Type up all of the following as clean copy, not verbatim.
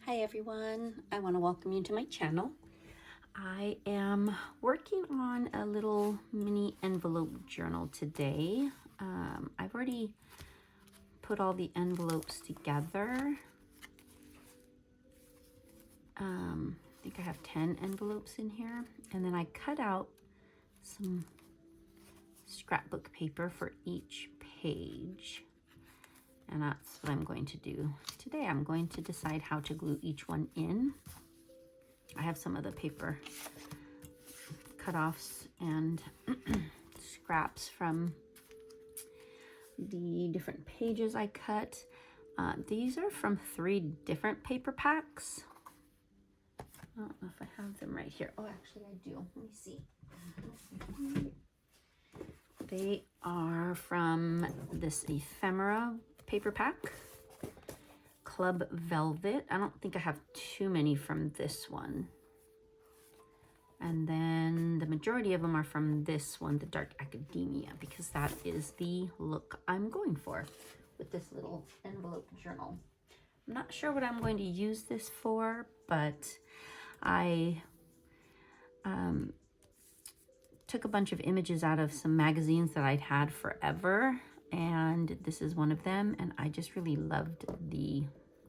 Hi everyone, I want to welcome you to my channel. I am working on a little mini envelope journal today. I've already put all the envelopes together. I think I have 10 envelopes in here, and then I cut out some scrapbook paper for each page. And that's what I'm going to do today. I'm going to decide how to glue each one in. I have some of the paper cutoffs and scraps from the different pages I cut. These are from 3 different paper packs. I don't know if I have them right here. Oh, actually I do. Let me see. They are from this ephemera paper pack, Club Velvet. I don't think I have too many from this one. And then the majority of them are from this one, the Dark Academia, because that is the look I'm going for with this little envelope journal. I'm not sure what I'm going to use this for, but I took a bunch of images out of some magazines that I'd had forever, and this is one of them, and I just really loved the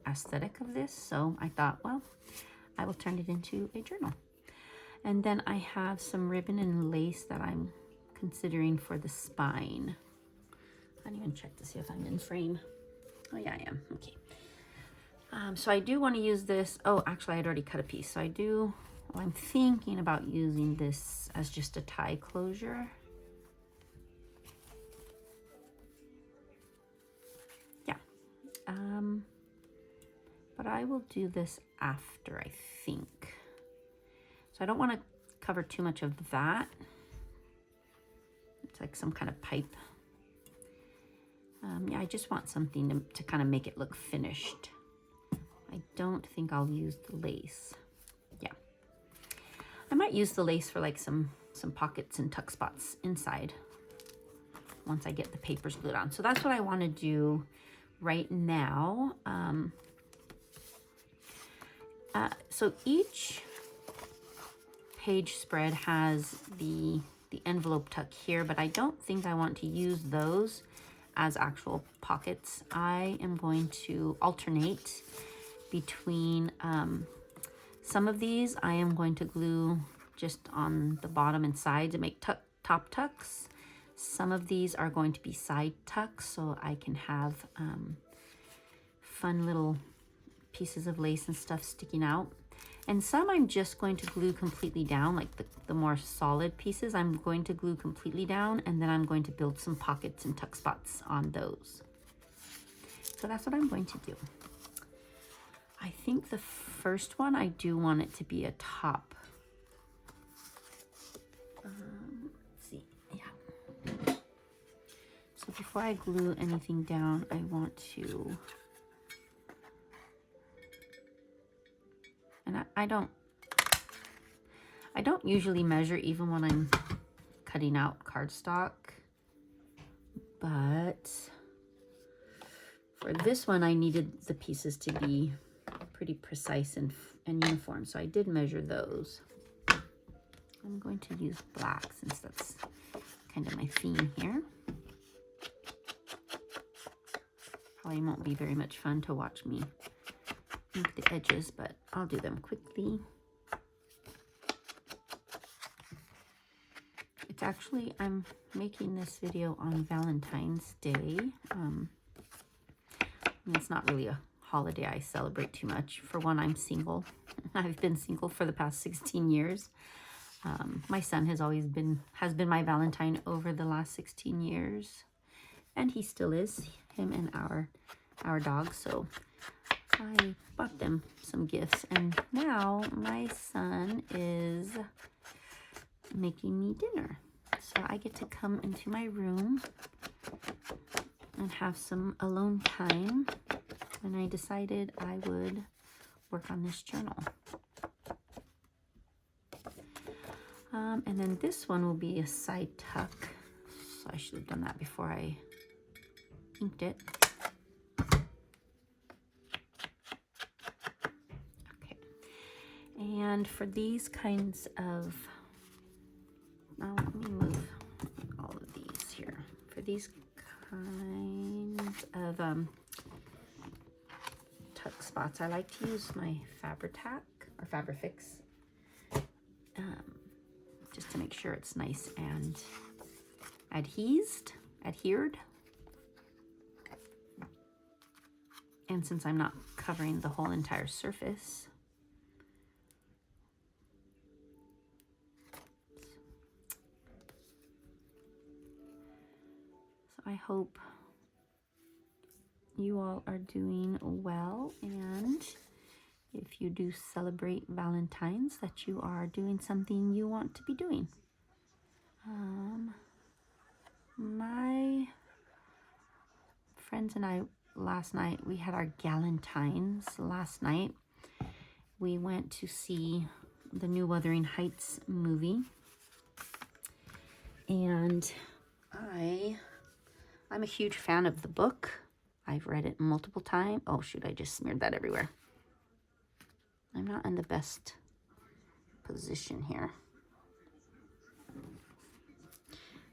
aesthetic of this, so I thought, well, I will turn it into a journal. And then I have some ribbon and lace that I'm considering for the spine. I didn't even check to see if I'm in frame. Oh yeah, I am. Okay. So I do want to use this. Oh, actually, I'd already cut a piece. So I'm thinking about using this as just a tie closure. Yeah. But I will do this after, I think. So I don't want to cover too much of that. It's like some kind of pipe. Yeah, I just want something to kind of make it look finished. I don't think I'll use the lace. Yeah. I might use the lace for like some pockets and tuck spots inside once I get the papers glued on. So that's what I want to do right now. So each page spread has the envelope tuck here, but I don't think I want to use those as actual pockets. I am going to alternate between some of these. I am going to glue just on the bottom and sides to make top tucks. Some of these are going to be side tucks, so I can have fun little pieces of lace and stuff sticking out. And some I'm just going to glue completely down, like the more solid pieces I'm going to glue completely down, and then I'm going to build some pockets and tuck spots on those. So that's what I'm going to do. I think the first one, I do want it to be a top. Let's see, yeah. So before I glue anything down, I want to, and I don't usually measure even when I'm cutting out cardstock, but for this one I needed the pieces to be pretty precise and uniform, so I did measure those. I'm going to use black since that's kind of my theme here. Probably won't be very much fun to watch me ink the edges, but I'll do them quickly. It's actually, I'm making this video on Valentine's Day. It's not really a holiday I celebrate too much. For one, I'm single. I've been single for the past 16 years. My son has been my Valentine over the last 16 years, and he still is, him and our dog. So I bought them some gifts, and now my son is making me dinner. So I get to come into my room and have some alone time, and I decided I would work on this journal. And then this one will be a side tuck. So I should have done that before I inked it. And for these kinds of, now let me move all of these here. For these kinds of tuck spots, I like to use my Fabri-Tac or Fabri-Fix, just to make sure it's nice and adhered. And since I'm not covering the whole entire surface, so I hope you all are doing well, and if you do celebrate Valentine's, that you are doing something you want to be doing. My friends and I last night, we had our Galentines last night. We went to see the new Wuthering Heights movie, and I'm a huge fan of the book. I've read it multiple times. Oh shoot, I just smeared that everywhere. I'm not in the best position here.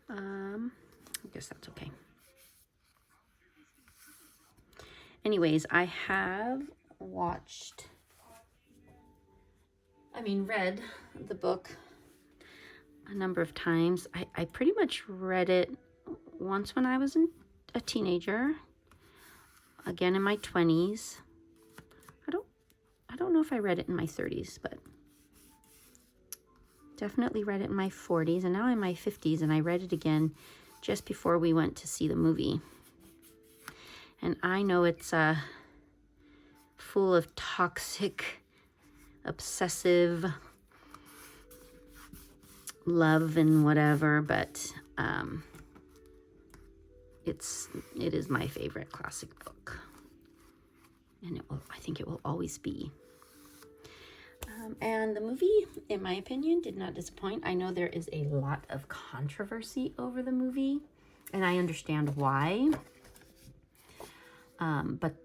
I guess that's okay. Anyways, I have read the book a number of times. I pretty much read it once when I was a teenager, again in my 20s. I don't know if I read it in my 30s, but definitely read it in my 40s, and now I'm in my 50s, and I read it again just before we went to see the movie. And I know it's full of toxic, obsessive love and whatever, but it is my favorite classic book, and I think it will always be. And the movie, in my opinion, did not disappoint. I know there is a lot of controversy over the movie, and I understand why. But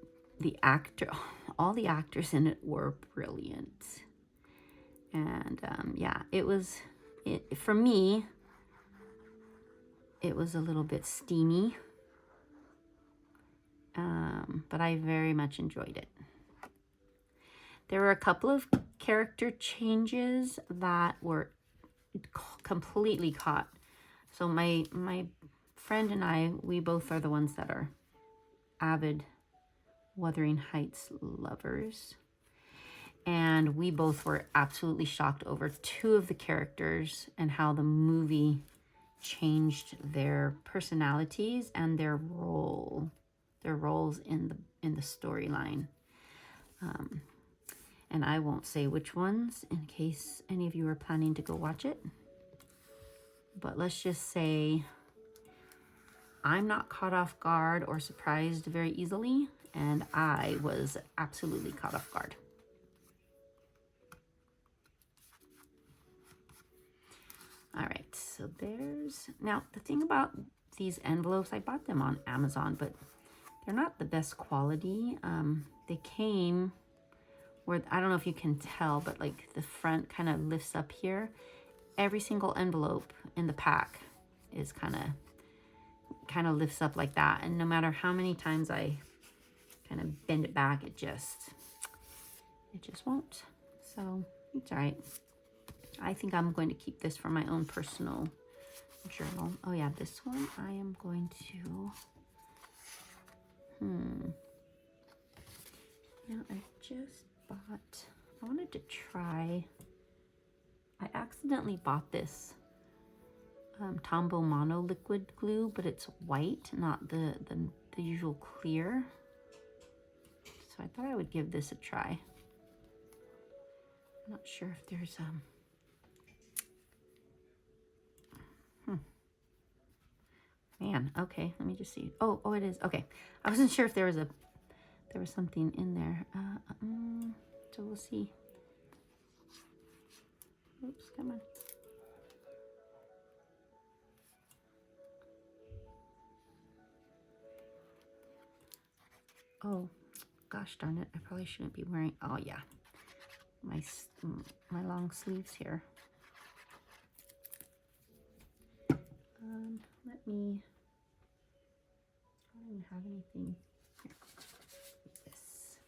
all the actors in it were brilliant. And yeah, for me, it was a little bit steamy, but I very much enjoyed it. There were a couple of character changes that were completely caught. So my friend and I, we both are the ones that are avid Wuthering Heights lovers. And we both were absolutely shocked over two of the characters and how the movie changed their personalities and their roles in the storyline. And I won't say which ones in case any of you are planning to go watch it. But let's just say I'm not caught off guard or surprised very easily, and I was absolutely caught off guard. All right, so now the thing about these envelopes, I bought them on Amazon, but they're not the best quality. They came where, I don't know if you can tell, but like the front kind of lifts up here. Every single envelope in the pack is kind of lifts up like that, and no matter how many times I kind of bend it back, it just won't. So it's all right. I think I'm going to keep this for my own personal journal. Oh yeah, this one I am going to now I just bought, I wanted to try, I accidentally bought this Tombow Mono liquid glue, but it's white, not the usual clear. So I thought I would give this a try. I'm not sure if there's man, okay, let me just see. Oh, it is. Okay. I wasn't sure if there was something in there. So we'll see. Oops, come on. Oh, gosh darn it. I probably shouldn't be wearing, oh yeah. my long sleeves here. Let me, I don't even have anything here. This.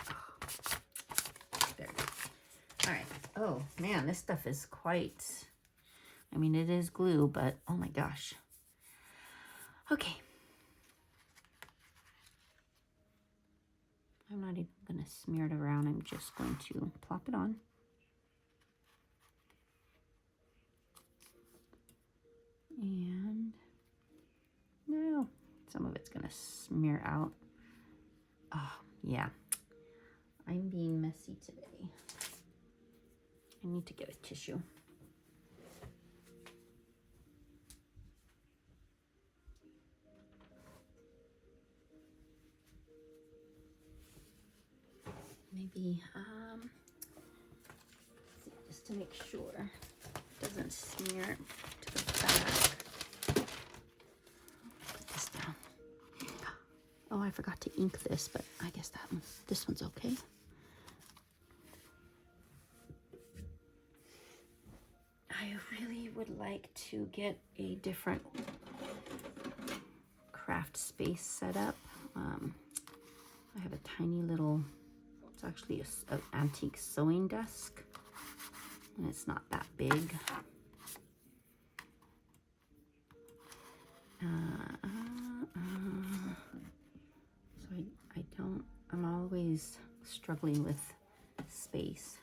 Oh, there we go. All right. Oh man, this stuff is quite, I mean, it is glue, but oh my gosh. Okay. I'm not even going to smear it around. I'm just going to plop it on. And no, some of it's going to smear out. Oh, yeah. I'm being messy today. I need to get a tissue. Maybe, just to make sure it doesn't smear to the back. Put this down. Oh, I forgot to ink this, but I guess this one's okay. I really would like to get a different craft space set up. I have a tiny little, it's actually an antique sewing desk, and it's not that big. So I'm always struggling with space.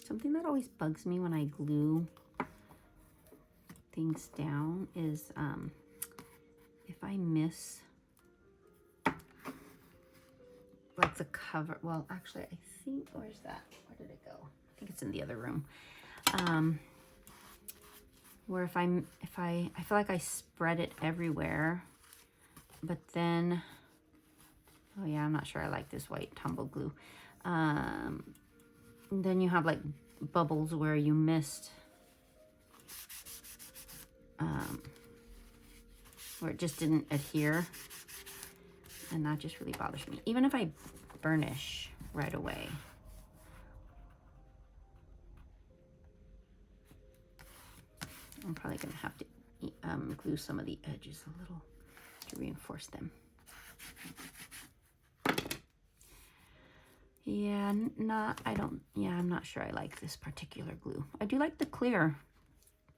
Something that always bugs me when I glue things down is if I miss like the cover. Well, actually, I think, where's that? Where did it go? I think it's in the other room. Where if I feel like I spread it everywhere, but then, oh yeah, I'm not sure I like this white tumble glue. Then you have like bubbles where you missed, where it just didn't adhere, and that just really bothers me. Even if I burnish right away. I'm probably gonna have to glue some of the edges a little to reinforce them. Yeah, I'm not sure I like this particular glue. I do like the clear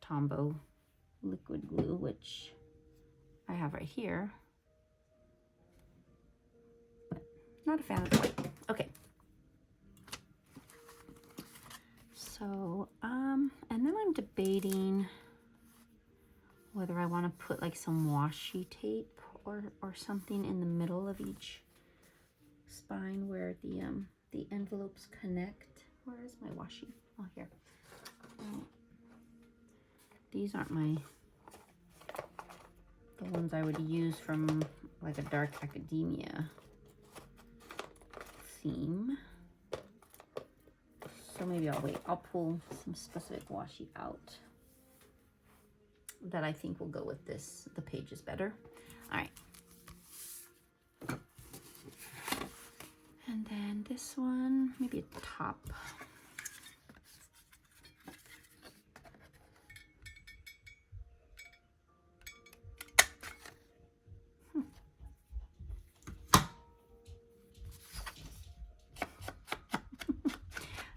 Tombow liquid glue, which I have right here. But not a fan of the white. Okay. So, and then I'm debating whether I want to put like some washi tape or something in the middle of each spine where the envelopes connect. Where is my washi? Oh, here. These aren't the ones I would use from like a dark academia theme. So maybe I'll wait. I'll pull some specific washi out that I think will go with this. The pages better. All right. And then this one, maybe a top.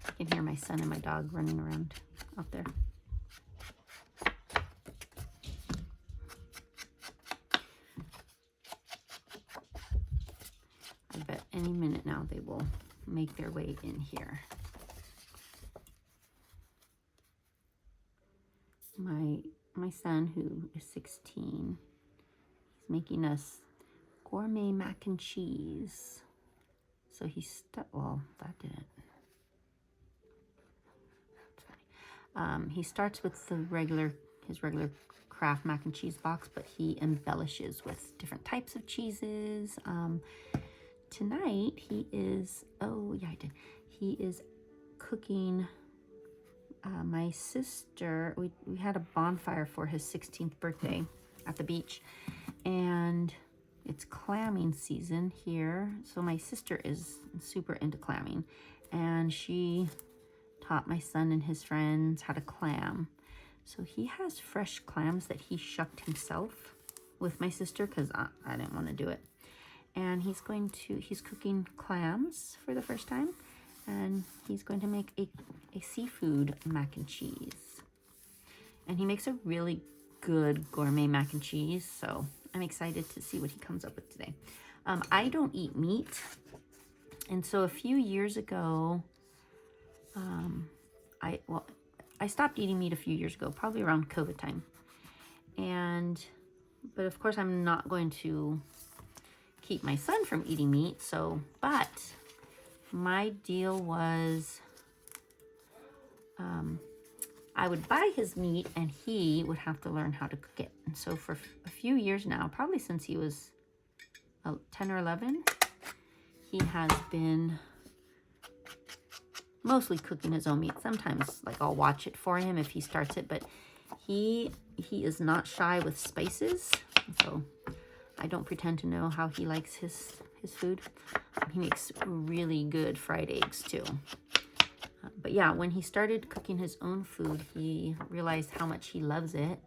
I can hear my son and my dog running around out there. I bet any minute now they will make their way in here. My son, who is 16, he's making us gourmet mac and cheese. So well, that didn't. He starts with his regular Kraft mac and cheese box, but he embellishes with different types of cheeses tonight he is, oh yeah, I did. He is cooking. My sister, we had a bonfire for his 16th birthday at the beach, and it's clamming season here. So my sister is super into clamming, and she taught my son and his friends how to clam. So he has fresh clams that he shucked himself with my sister because I didn't want to do it. And he's cooking clams for the first time, and he's going to make a seafood mac and cheese. And he makes a really good gourmet mac and cheese, so I'm excited to see what he comes up with today. I don't eat meat, and so a few years ago, I stopped eating meat a few years ago, probably around COVID time. But of course I'm not going to keep my son from eating meat, but my deal was I would buy his meat and he would have to learn how to cook it. And so for a few years now, probably since he was 10 or 11, he has been mostly cooking his own meat. Sometimes like I'll watch it for him if he starts it, but he is not shy with spices. So I don't pretend to know how he likes his food. He makes really good fried eggs too. But yeah, when he started cooking his own food, he realized how much he loves it.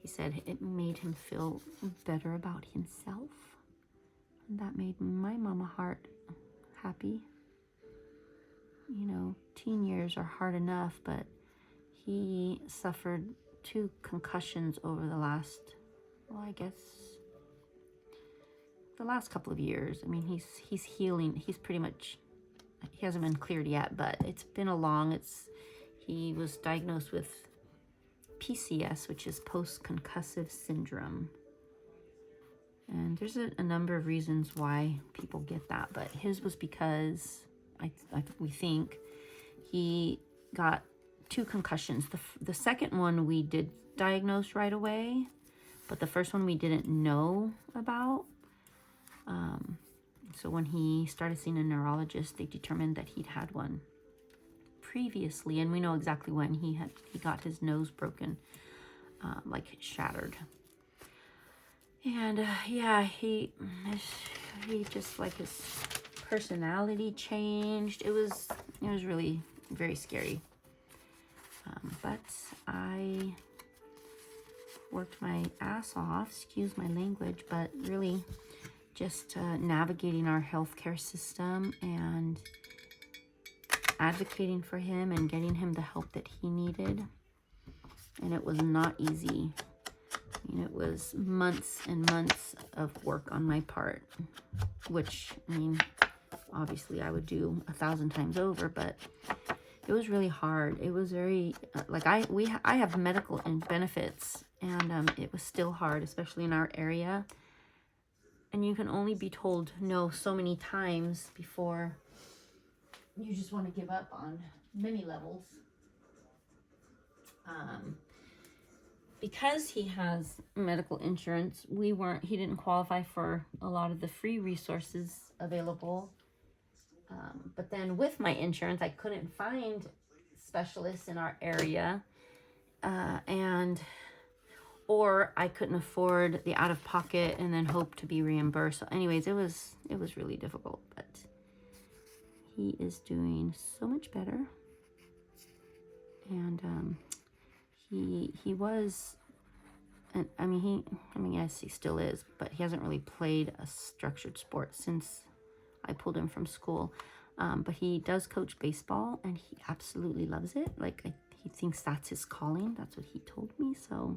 He said it made him feel better about himself. And that made my mama heart happy. You know, teen years are hard enough, but he suffered 2 concussions over the last, well, I guess, the last couple of years. I mean, he's healing. He's pretty much, he hasn't been cleared yet, but it's been he was diagnosed with PCS, which is post-concussive syndrome. And there's a number of reasons why people get that, but his was because we think he got 2 concussions. The second one we did diagnose right away, but the first one we didn't know about. So when he started seeing a neurologist, they determined that he'd had one previously, and we know exactly when he got his nose broken, like shattered. And yeah, he just, like, his personality changed. It was really very scary. But I worked my ass off, excuse my language, but really just navigating our healthcare system and advocating for him and getting him the help that he needed. And it was not easy. I mean, it was months and months of work on my part, which, I mean, obviously I would do 1,000 times over, but it was really hard. It was very, like, I have medical benefits, and it was still hard, especially in our area. And you can only be told no so many times before you just want to give up on many levels. Because he has medical insurance, he didn't qualify for a lot of the free resources available. But then with my insurance, I couldn't find specialists in our area, or I couldn't afford the out-of-pocket and then hope to be reimbursed. So anyways, it was really difficult, but he is doing so much better. And he was, and I mean, yes, he still is, but he hasn't really played a structured sport since I pulled him from school. But he does coach baseball, and he absolutely loves it. Like, he thinks that's his calling. That's what he told me. So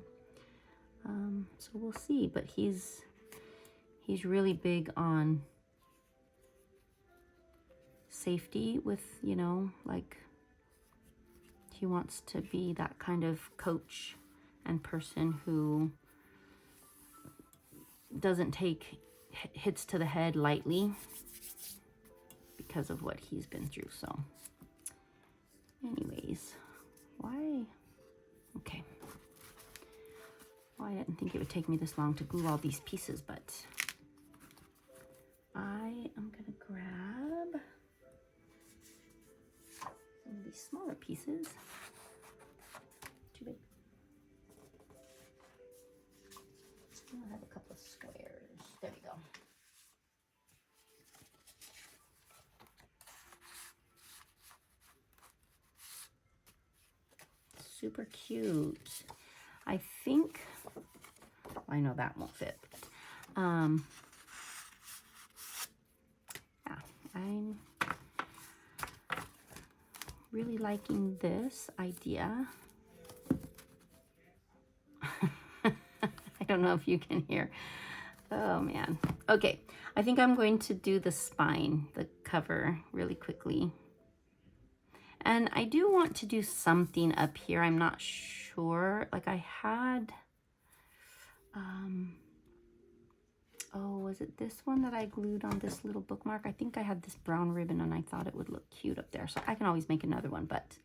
we'll see. But he's really big on safety with, like, he wants to be that kind of coach and person who doesn't take hits to the head lightly because of what he's been through. So anyways, okay. Well, I didn't think it would take me this long to glue all these pieces, but I am gonna grab some of these smaller pieces. Too big. I'll have a couple of squares. There we go. Super cute. I think, I know that won't fit. Yeah, I'm really liking this idea. I don't know if you can hear. Oh man. Okay, I think I'm going to do the spine, the cover, really quickly. And I do want to do something up here. I'm not sure. Like I had, oh, was it this one that I glued on this little bookmark? I think I had this brown ribbon and I thought it would look cute up there. So I can always make another one, but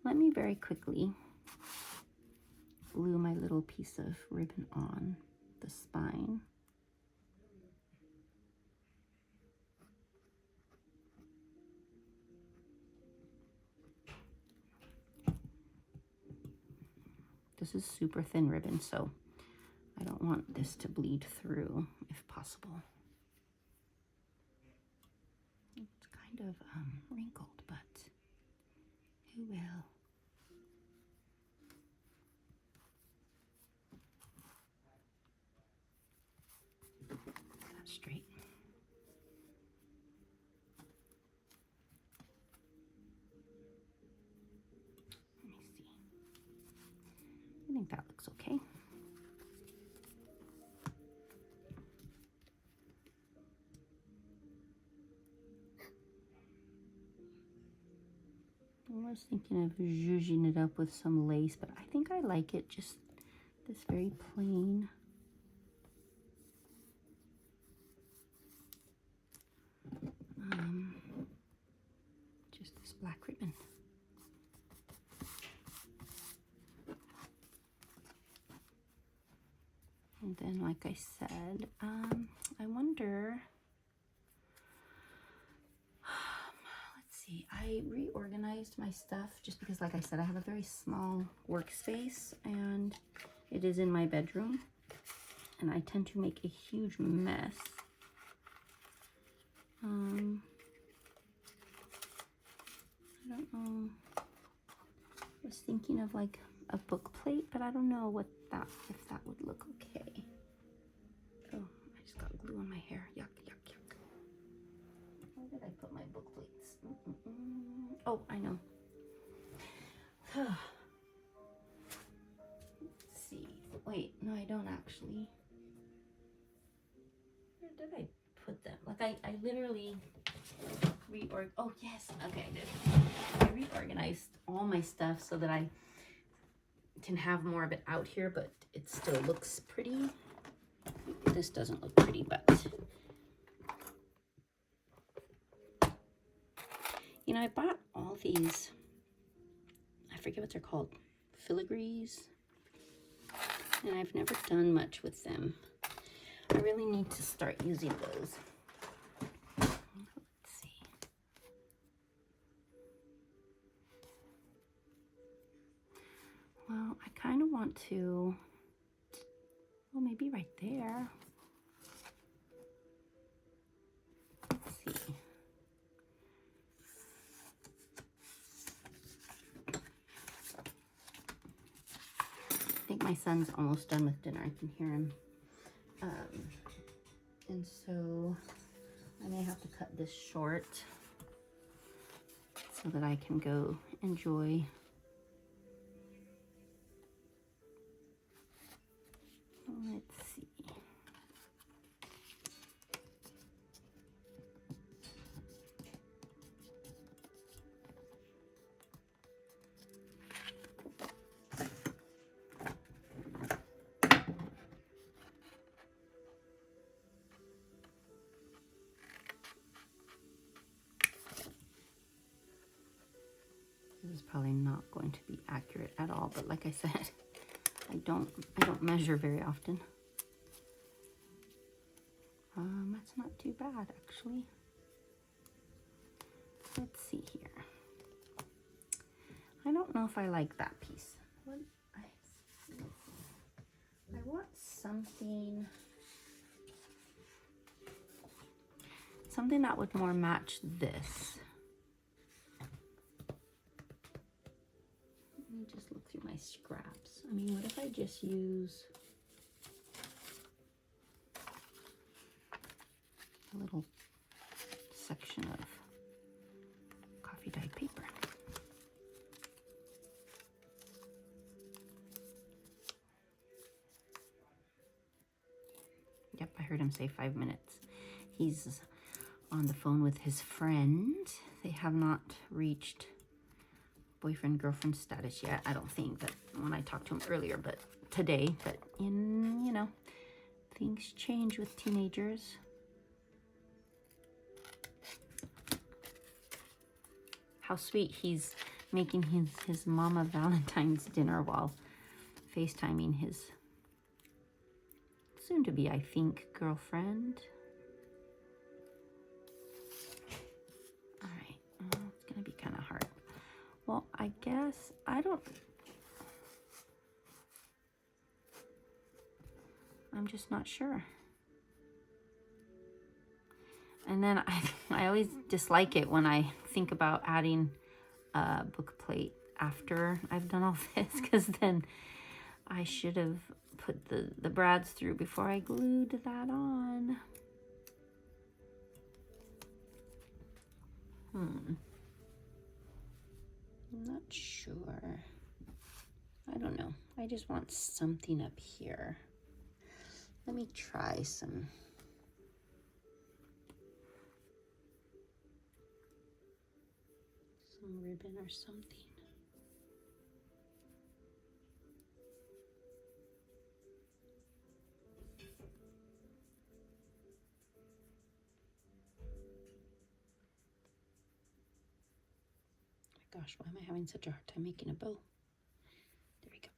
let me very quickly glue my little piece of ribbon on the spine. This is super thin ribbon, so I don't want this to bleed through if possible. It's kind of wrinkled, but who will? That straight. Let me see. I think that looks okay. I was thinking of zhuzhing it up with some lace, but I think I like it just this very plain. Just this black ribbon. And then, like I said, I wonder, let's see, I reorganized my stuff just because, like I said, I have a very small workspace and it is in my bedroom and I tend to make a huge mess. I don't know, I was thinking of like a book plate, but I don't know if that would look okay. Oh, I just got glue on my hair. Yuck, yuck, yuck. Where did I put my book plates? Oh, I know. Let's see. Wait, no, I don't actually. Where did I put them? Like I literally oh yes, okay, I did. I reorganized all my stuff so that I can have more of it out here, but it still looks pretty. This doesn't look pretty, but you know, I bought all these, I forget what they're called, filigrees, and I've never done much with them. I really need to start using those. Let's see. Well, I kind of want to, well, maybe right there. Let's see. I think my son's almost done with dinner. I can hear him. And so I may have to cut this short so that I can go enjoy. Let's see. This is probably not going to be accurate at all, but like I said, I don't measure very often. That's not too bad, actually. see here. I don't know if I like that piece. I want something that would more match this. Let me just look through my scraps. I mean, what if I just use a little section of coffee dyed paper? Yep, I heard him say 5 minutes. He's on the phone with his friend. They have not reached boyfriend-girlfriend status yet. I don't think that when I talked to him earlier, but today, but you know, things change with teenagers. How sweet, he's making his mama Valentine's dinner while FaceTiming his soon to be, I think, girlfriend. All right, it's gonna be kind of hard. Well, I guess I'm just not sure. And then I always dislike it when I think about adding a book plate after I've done all this, because then I should have put the brads through before I glued that on. I'm not sure. I don't know. I just want something up here. Let me try some ribbon or something. Gosh, why am I having such a hard time making a bow? There we go.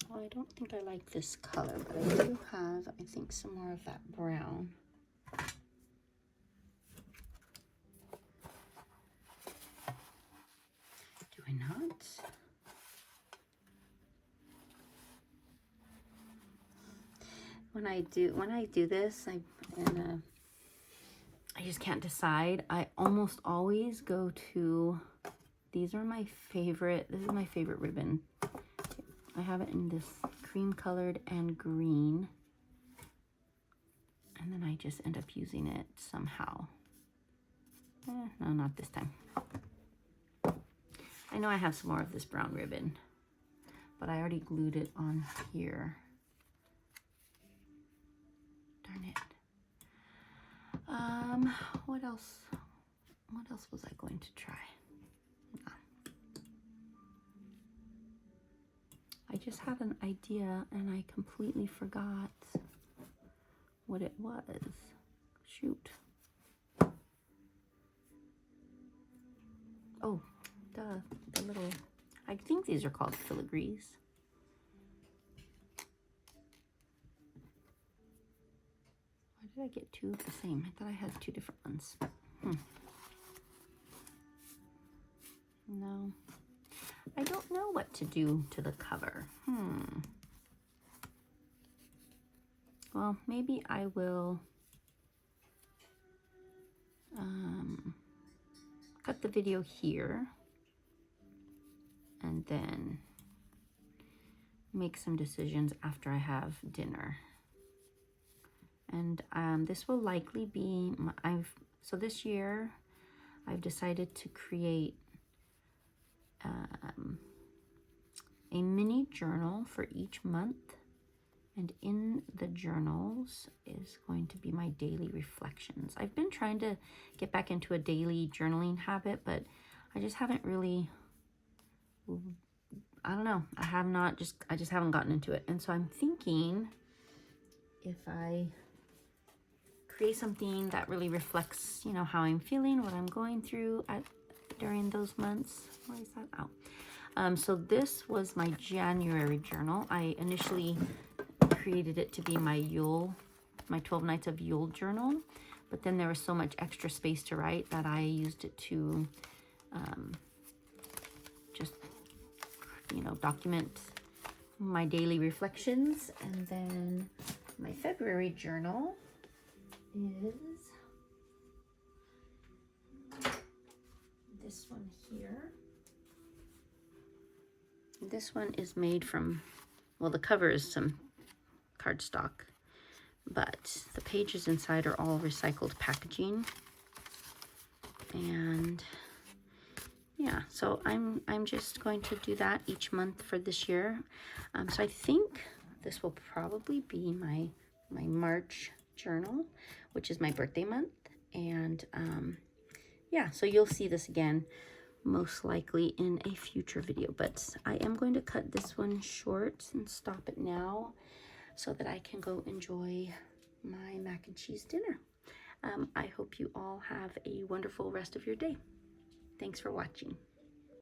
Well, I don't think I like this color, but I do have, I think, some more of that brown. Do I not? When I do this, I just can't decide. I almost always go to, these are my favorite, this is my favorite ribbon. I have it in this cream colored and green. And then I just end up using it somehow. No, not this time. I know I have some more of this brown ribbon, but I already glued it on here. Darn it. What else? What else was I going to try? No. I just had an idea and I completely forgot what it was. Shoot. Oh, the little, I think these are called filigrees. Why did I get two of the same? I thought I had two different ones. No. I don't know what to do to the cover. Well, maybe I will cut the video here and then make some decisions after I have dinner. And this will likely be, so this year I've decided to create a mini journal for each month. And in the journals is going to be my daily reflections. I've been trying to get back into a daily journaling habit, but I just haven't really, I don't know. I just haven't gotten into it. And so I'm thinking if I create something that really reflects, how I'm feeling, what I'm going through during those months. Why is that out? So this was my January journal. I initially created it to be my Yule, my 12 Nights of Yule journal, but then there was so much extra space to write that I used it to just, you know, document my daily reflections. And then my February journal is this one here. This one is made from, well, the cover is some cardstock, but the pages inside are all recycled packaging. And yeah, so I'm just going to do that each month for this year. So I think this will probably be my March journal, which is my birthday month. And yeah, so you'll see this again most likely in a future video, but I am going to cut this one short and stop it now so that I can go enjoy my mac and cheese dinner. I hope you all have a wonderful rest of your day. Thanks for watching.